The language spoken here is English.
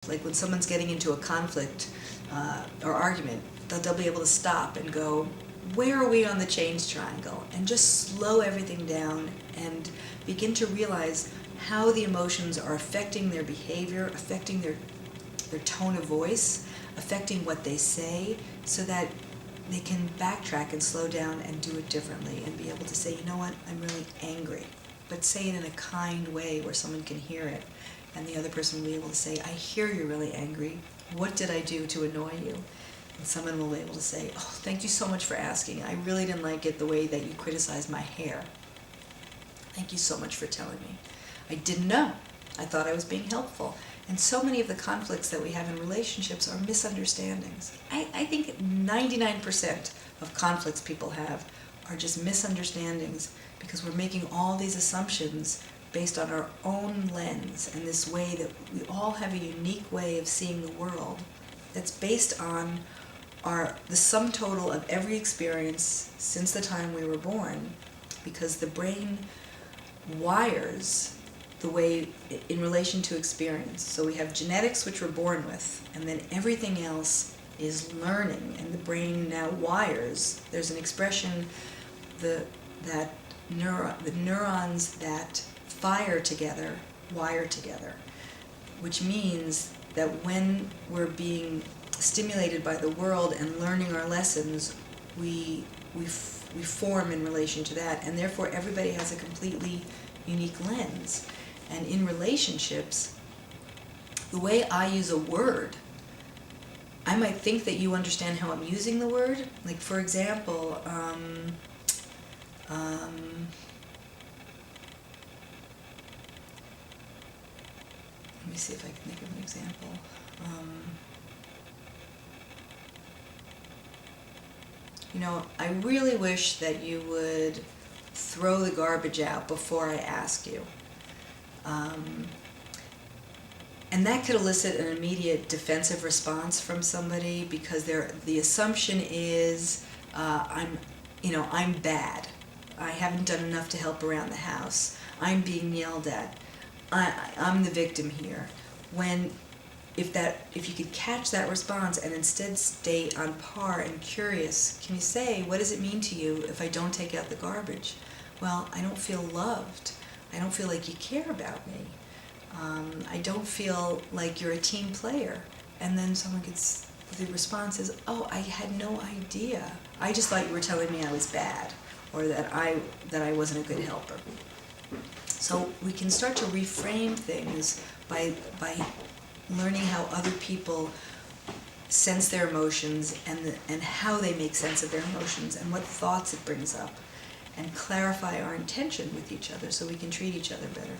Like when someone's getting into a conflict or argument, they'll be able to stop and go, where are we on the change triangle? And just slow everything down and begin to realize how the emotions are affecting their behavior, affecting their tone of voice, affecting what they say, so that they can backtrack and slow down and do it differently and be able to say, you know what, I'm really angry. But say it in a kind way where someone can hear it, and the other person will be able to say, I hear you're really angry. What did I do to annoy you? And someone will be able to say, oh, thank you so much for asking. I really didn't like it the way that you criticized my hair. Thank you so much for telling me. I didn't know. I thought I was being helpful. And so many of the conflicts that we have in relationships are misunderstandings. I think 99% of conflicts people have are just misunderstandings because we're making all these assumptions based on our own lens and this way that we all have a unique way of seeing the world that's based on the sum total of every experience since the time we were born, because the brain wires the way in relation to experience. So we have genetics, which we're born with, and then everything else is learning, and the brain now wires. There's an expression, the neurons that fire together wire together, which means that when we're being stimulated by the world and learning our lessons, we form in relation to that, and therefore everybody has a completely unique lens. And in relationships, the way I use a word, I might think that you understand how I'm using the word. Like, for example, let me see if I can think of an example. I really wish that you would throw the garbage out before I ask you. And that could elicit an immediate defensive response from somebody because the assumption is, I'm bad. I haven't done enough to help around the house. I'm being yelled at. I'm the victim here. If you could catch that response and instead stay on par and curious, can you say, what does it mean to you if I don't take out the garbage? Well, I don't feel loved. I don't feel like you care about me. I don't feel like you're a team player. And then the response is, oh, I had no idea. I just thought you were telling me I was bad, or that I wasn't a good helper. So we can start to reframe things by learning how other people sense their emotions and how they make sense of their emotions and what thoughts it brings up, and clarify our intention with each other so we can treat each other better.